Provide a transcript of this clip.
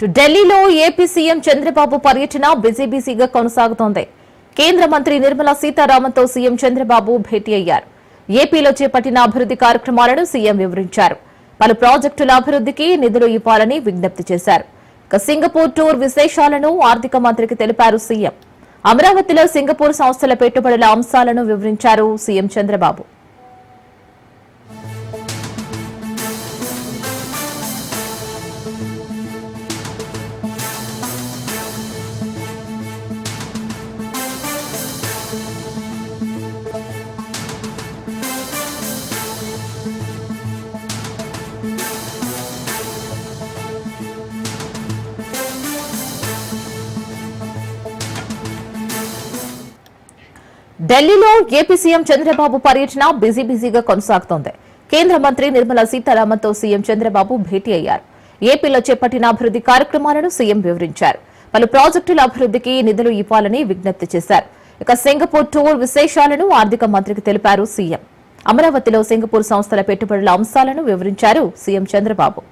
ఢిల్లీలో AP CM Chandrababu పర్యటన బిజీగా కొనసాగుతోంది. కేంద్ర మంత్రి నిర్మలా సీతారామన్తో సీఎం చంద్రబాబు భేటీ అయ్యారు. ఏపీలో చేపట్టిన అభివృద్ధి కార్యక్రమాలను సీఎం వివరించారు. పలు ప్రాజెక్టుల అభివృద్ధికి నిధులు ఇవ్వాలని విజ్ఞప్తి చేశారు. సింగపూర్ టూర్ విశేషాలను ఆర్థిక మంత్రికి తెలిపారు సీఎం. అమరావతిలో సింగపూర్ సంస్థల పెట్టుబడుల అంశాలను వివరించారు సీఎం చంద్రబాబు. ఢిల్లీలో ఏపీ సీఎం చంద్రబాబు పర్యటన బిజీగా కొనసాగుతోంది. కేంద్ర మంత్రి నిర్మలా సీతారామన్తో సీఎం చంద్రబాబు భేటీ అయ్యారు. ఏపీలో చేపట్టిన అభివృద్ధి కార్యక్రమాలను సీఎం వివరించారు. పలు ప్రాజెక్టుల అభివృద్ధికి నిధులు ఇవ్వాలని విజ్ఞప్తి చేశారు. సింగపూర్ టూర్ విశేషాలను ఆర్థిక మంత్రికి తెలిపారు సీఎం. అమరావతిలో సింగపూర్ సంస్థల పెట్టుబడుల అంశాలను వివరించారు సీఎం చంద్రబాబు.